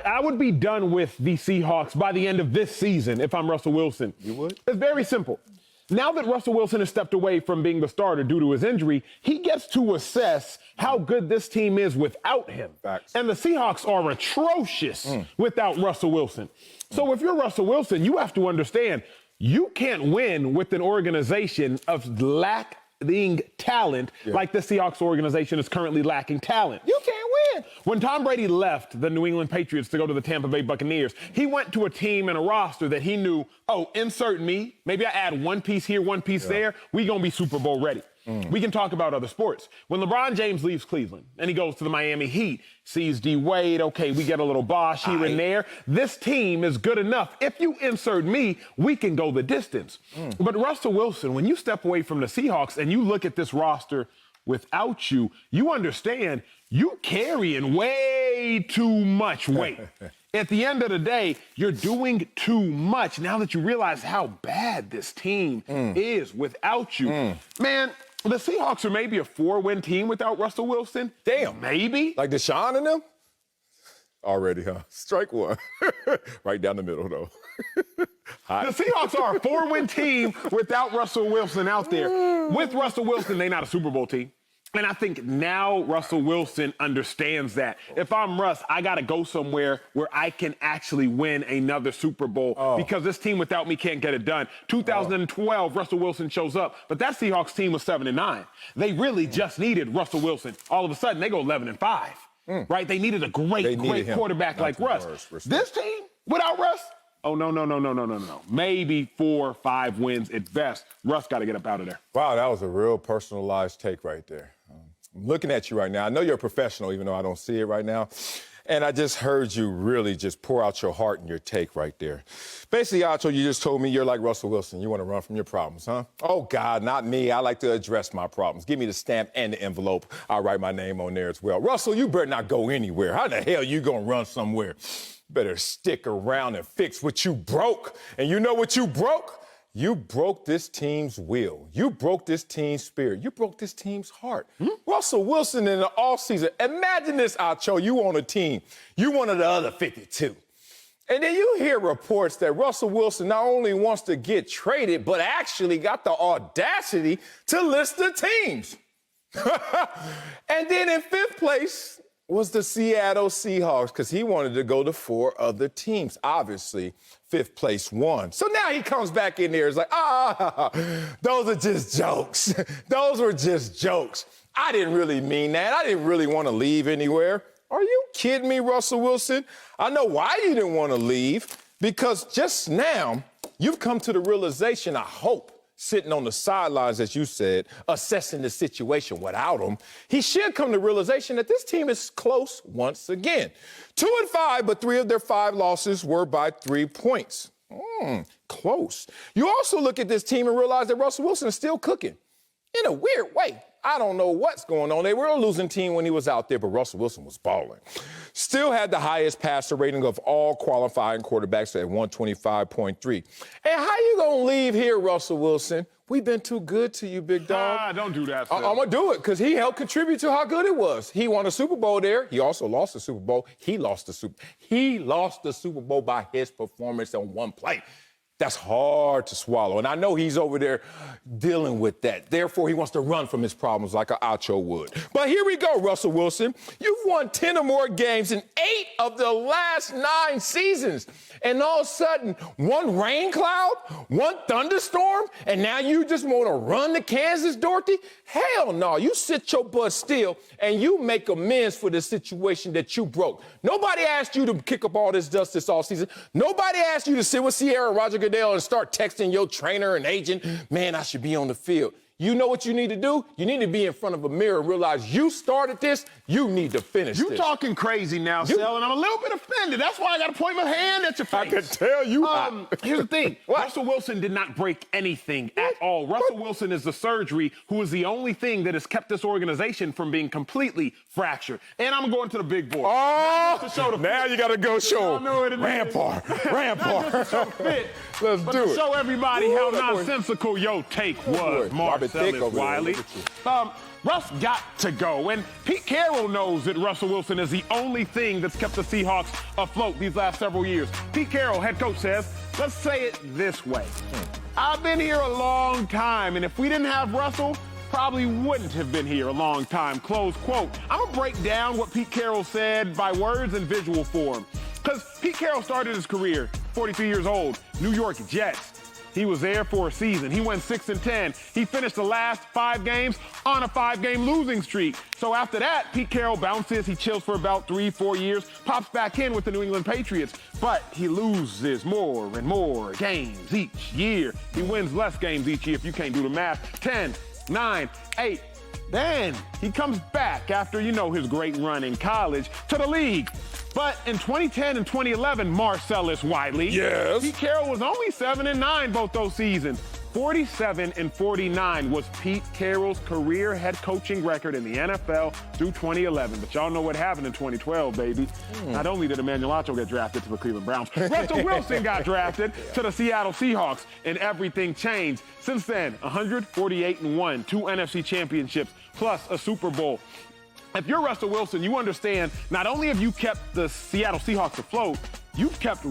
I would be done with the Seahawks by the end of this season if I'm Russell Wilson. You would? It's very simple. Now that Russell Wilson has stepped away from being the starter due to his injury, he gets to assess how good this team is without him. Facts. And the Seahawks are atrocious without Russell Wilson. So if you're Russell Wilson, you have to understand you can't win with an organization of lacking talent like the Seahawks organization is currently lacking talent. You can't win. When Tom Brady left the New England Patriots to go to the Tampa Bay Buccaneers, he went to a team and a roster that he knew, oh, insert me. Maybe I add one piece here, one piece there. We going to be Super Bowl ready. We can talk about other sports. When LeBron James leaves Cleveland and he goes to the Miami Heat, sees D. Wade, okay, we get a little Bosh here and there. This team is good enough. If you insert me, we can go the distance. But Russell Wilson, when you step away from the Seahawks and you look at this roster without you, you understand you carrying way too much weight. At the end of the day, you're doing too much now that you realize how bad this team is without you. Man, the Seahawks are maybe a 4-win team without Russell Wilson. Damn. Maybe. Like Deshaun and them? Already, huh? Strike one. Right down the middle, though. The Seahawks are a 4-win team without Russell Wilson out there. With Russell Wilson, they're not a Super Bowl team. And I think now Russell Wilson understands that. If I'm Russ, I got to go somewhere where I can actually win another Super Bowl because this team without me can't get it done. 2012, Russell Wilson shows up, but that Seahawks team was 7-9. They really just needed Russell Wilson. All of a sudden, they go 11-5, right? They needed a great quarterback like Russ. This team without Russ, oh, no. Maybe 4 or 5 wins at best. Russ got to get up out of there. Wow, that was a real personalized take right there. I'm looking at you right now. I know you're a professional, even though I don't see it right now. And I just heard you really just pour out your heart and your take right there. Basically, Acho, you just told me you're like Russell Wilson. You want to run from your problems, huh? Oh, God, not me. I like to address my problems. Give me the stamp and the envelope. I'll write my name on there as well. Russell, you better not go anywhere. How the hell you going to run somewhere? Better stick around and fix what you broke. And you know what you broke? You broke this team's will. You broke this team's spirit. You broke this team's heart. Russell Wilson in the offseason. Imagine this, Acho. You on a team. You one of the other 52. And then you hear reports that Russell Wilson not only wants to get traded, but actually got the audacity to list the teams. And then in 5th place was the Seattle Seahawks because he wanted to go to 4 other teams. Obviously, 5th place won. So now he comes back in there. It's like, those are just jokes. Those were just jokes. I didn't really mean that. I didn't really want to leave anywhere. Are you kidding me, Russell Wilson? I know why you didn't want to leave, because just now you've come to the realization, I hope, sitting on the sidelines, as you said, assessing the situation without him, he should come to realization that this team is close once again. 2-5, but 3 of their 5 losses were by 3 points. Close. You also look at this team and realize that Russell Wilson is still cooking in a weird way. I don't know what's going on. They were a losing team when he was out there, but Russell Wilson was balling. Still had the highest passer rating of all qualifying quarterbacks at 125.3. And how you going to leave here, Russell Wilson? We've been too good to you, big dog. Don't do that, Phil. I'm going to do it because he helped contribute to how good it was. He won a Super Bowl there. He also lost the Super Bowl. He lost the Super Bowl by his performance on one play. That's hard to swallow. And I know he's over there dealing with that. Therefore, he wants to run from his problems like an Acho would. But here we go, Russell Wilson. You've won 10 or more games in 8 of the last 9 seasons. And all of a sudden, one rain cloud, one thunderstorm, and now you just want to run to Kansas, Dorothy? Hell no. You sit your butt still and you make amends for the situation that you broke. Nobody asked you to kick up all this dust this offseason. Nobody asked you to sit with Sierra and Roger Goodell and start texting your trainer and agent, man, I should be on the field. You know what you need to do? You need to be in front of a mirror and realize you started this, you need to finish this. You talking crazy now, Sel, and I'm a little bit offended. That's why I got to point my hand at your face. I can tell you. Here's the thing. Russell Wilson did not break anything at all. Russell Wilson is the surgery who is the only thing that has kept this organization from being completely fractured. And I'm going to the big boy. Now you got to go show Rampart. Not just to show fit, Let's but do to it. show everybody how nonsensical your take was, Marcellus, Wiley. Russ got to go, and Pete Carroll knows that Russell Wilson is the only thing that's kept the Seahawks afloat these last several years. Pete Carroll, head coach, says, let's say it this way. I've been here a long time, and if we didn't have Russell, probably wouldn't have been here a long time, close quote. I'm going to break down what Pete Carroll said by words and visual form. Because Pete Carroll started his career, 43 years old, New York Jets. He was there for a season. He went 6-10. He finished the last 5 games on a 5-game losing streak. So after that, Pete Carroll bounces. He chills for about 3-4 years, pops back in with the New England Patriots. But he loses more and more games each year. He wins less games each year if you can't do the math. 10, 9, 8. Then he comes back after, his great run in college to the league. But in 2010 and 2011, Marcellus, Wiley, yes, Pete Carroll was only 7-9 both those seasons. 47-49 was Pete Carroll's career head coaching record in the NFL through 2011. But y'all know what happened in 2012, baby. Not only did Emmanuel Acho get drafted to the Cleveland Browns, Russell Wilson got drafted to the Seattle Seahawks, and everything changed. Since then, 148-1, 2 NFC championships, plus a Super Bowl. If you're Russell Wilson, you understand not only have you kept the Seattle Seahawks afloat, you've kept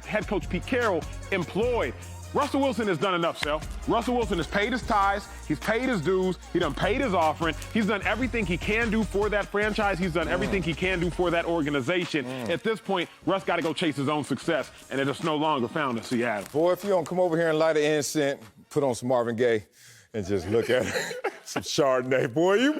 head coach Pete Carroll employed. Russell Wilson has done enough, Self. Russell Wilson has paid his tithes, he's paid his dues, he done paid his offering, he's done everything he can do for that franchise, he's done everything he can do for that organization. At this point, Russ got to go chase his own success, and it is no longer found in Seattle. Boy, if you don't come over here and light an incense, put on some Marvin Gaye, and just look at some Chardonnay. Boy, you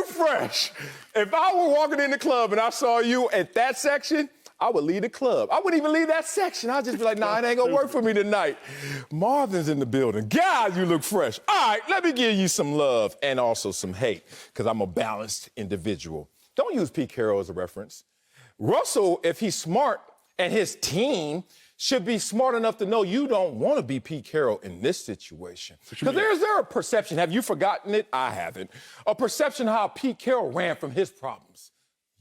fresh. If I were walking in the club and I saw you at that section, I would leave the club. I wouldn't even leave that section. I'd just be like, nah, it ain't gonna work for me tonight. Marvin's in the building. God, you look fresh. All right, let me give you some love and also some hate, because I'm a balanced individual. Don't use Pete Carroll as a reference. Russell, if he's smart, and his team should be smart enough to know you don't want to be Pete Carroll in this situation. Because there a perception, have you forgotten it? I haven't. A perception how Pete Carroll ran from his problems.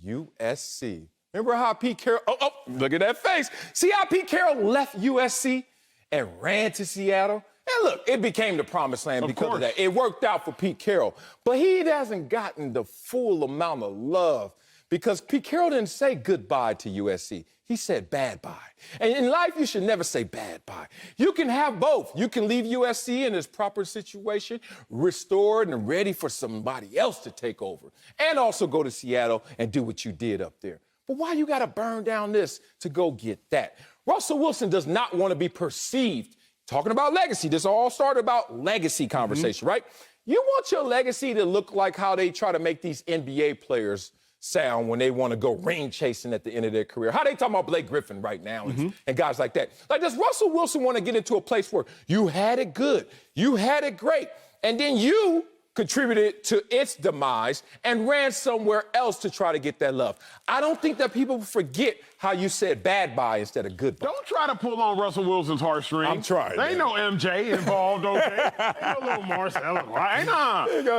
USC. Remember how Pete Carroll, look at that face. See how Pete Carroll left USC and ran to Seattle? And look, it became the promised land because of that. It worked out for Pete Carroll. But he hasn't gotten the full amount of love because Pete Carroll didn't say goodbye to USC. He said bad bye. And in life, you should never say bad bye. You can have both. You can leave USC in its proper situation, restored and ready for somebody else to take over, and also go to Seattle and do what you did up there. But why you got to burn down this to go get that? Russell Wilson does not want to be perceived. Talking about legacy, this all started about legacy conversation, right? You want your legacy to look like how they try to make these NBA players sound when they want to go ring chasing at the end of their career. How they talking about Blake Griffin right now and guys like that. Like, does Russell Wilson want to get into a place where you had it good, you had it great, and then you contributed to its demise and ran somewhere else to try to get that love? I don't think that people forget how you said bad bye instead of goodbye. Don't try to pull on Russell Wilson's heartstrings. I'm trying. There ain't no MJ involved, okay? Ain't no little Marcellus.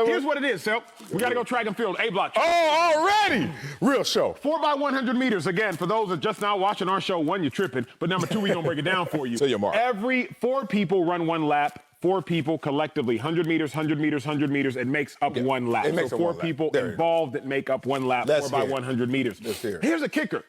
Here's what it is, Selp. We got to go track and field. A-block. Oh, already? Real show. 4 by 100 meters. Again, for those that just now watching our show, 1, you're tripping. But number 2, we going to break it down for you. Say your mark. Every 4 people run 1 lap. 4 people collectively, 100 meters, 100 meters, 100 meters, it makes up 1 lap. It makes so up 4 1 people lap. involved that make up 1 lap, 4 by 100 meters. Here's a kicker.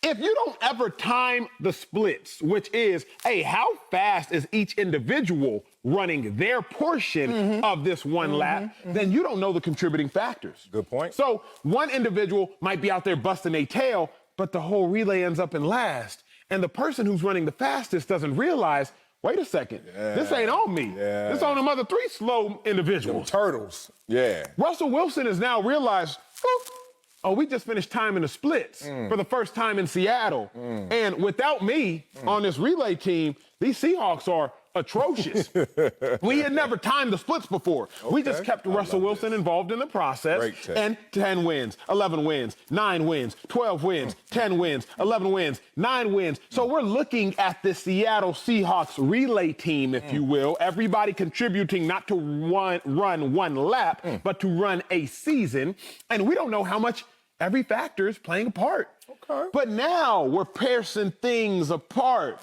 If you don't ever time the splits, which is, hey, how fast is each individual running their portion of this 1 lap, then you don't know the contributing factors. Good point. So one individual might be out there busting a tail, but the whole relay ends up in last. And the person who's running the fastest doesn't realize, wait a second, this ain't on me. This on them other 3 slow individuals. Them turtles. Yeah. Russell Wilson has now realized, we just finished timing the splits for the first time in Seattle. And without me on this relay team, these Seahawks are atrocious. We had never timed the splits before. We just kept Russell Wilson involved in the process. And 10 wins, 11 wins, 9 wins, 12 wins, 10 wins, 11 wins, 9 wins. So we're looking at the Seattle Seahawks relay team, if you will, everybody contributing not to run 1 lap, but to run a season. And we don't know how much every factor is playing a part. Okay. But now we're piercing things apart.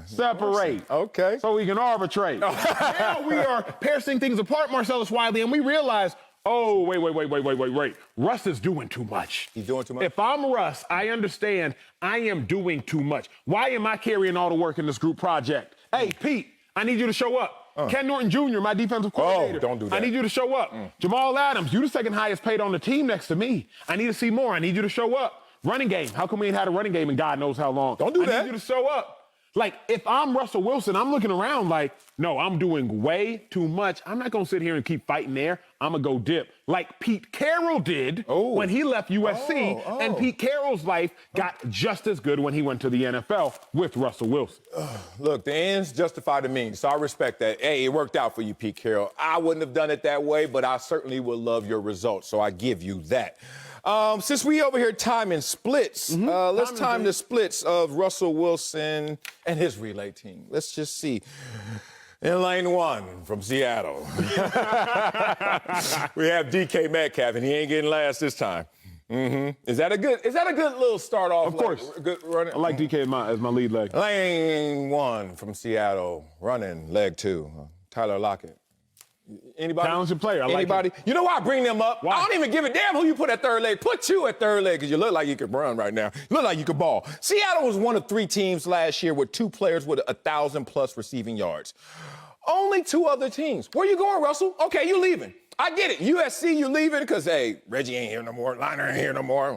Separate. Okay. So we can arbitrate. Now we are piercing things apart, Marcellus, Wiley, and we realize, oh, wait. Russ is doing too much. He's doing too much? If I'm Russ, I understand I am doing too much. Why am I carrying all the work in this group project? Hey, Pete, I need you to show up. Ken Norton Jr., my defensive coordinator. Oh, don't do that. I need you to show up. Jamal Adams, you're the second highest paid on the team next to me. I need to see more. I need you to show up. Running game. How come we ain't had a running game in God knows how long? Don't do that. I need you to show up. Like, if I'm Russell Wilson, I'm looking around like, no, I'm doing way too much. I'm not going to sit here and keep fighting there. I'm going to go dip like Pete Carroll did when he left USC. And Pete Carroll's life got just as good when he went to the NFL with Russell Wilson. Look, the ends justify the means, so I respect that. Hey, it worked out for you, Pete Carroll. I wouldn't have done it that way, but I certainly would love your results, so I give you that. Since we over here timing splits, let's time the splits of Russell Wilson and his relay team. Let's just see. In lane 1 from Seattle, we have DK Metcalf, and he ain't getting last this time. Is that a good little start off? Of course. Good running. I like DK as my lead leg. Lane 1 from Seattle, running leg 2. Tyler Lockett. Anybody? Talented player. I like Anybody? him. You know why I bring them up? Why? I don't even give a damn who you put at third leg. Put you at third leg because you look like you could run right now. You look like you could ball. Seattle was one of 3 teams last year with 2 players with 1,000+ receiving yards. Only 2 other teams. Where you going, Russell? Okay, you leaving. I get it. USC, you leaving because, hey, Reggie ain't here no more. Liner ain't here no more.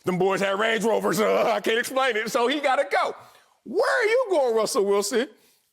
Them boys had Range Rovers. I can't explain it, so he got to go. Where are you going, Russell Wilson?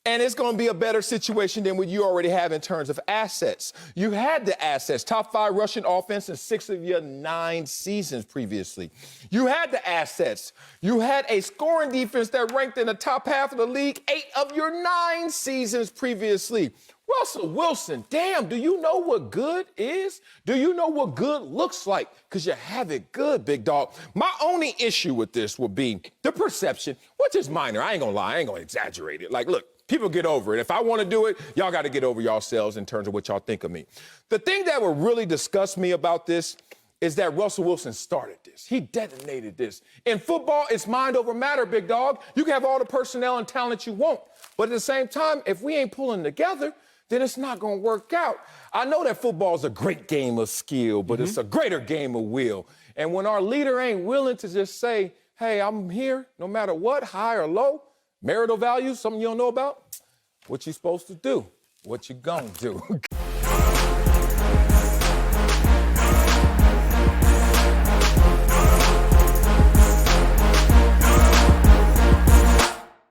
And it's going to be a better situation than what you already have in terms of assets. You had the assets, top 5 rushing offense in 6 of your 9 seasons previously. You had the assets. You had a scoring defense that ranked in the top half of the league 8 of your 9 seasons previously. Russell Wilson, damn, do you know what good is? Do you know what good looks like? Because you have it good, big dog. My only issue with this will be the perception, which is minor. I ain't going to lie. I ain't going to exaggerate it. Like, look. People get over it. If I want to do it, y'all got to get over yourselves in terms of what y'all think of me. The thing that would really disgust me about this is that Russell Wilson started this. He detonated this. In football, it's mind over matter, big dog. You can have all the personnel and talent you want. But at the same time, if we ain't pulling together, then it's not going to work out. I know that football is a great game of skill, but it's a greater game of will. And when our leader ain't willing to just say, hey, I'm here no matter what, high or low, marital values, something you don't know about? What you supposed to do? What you gonna do?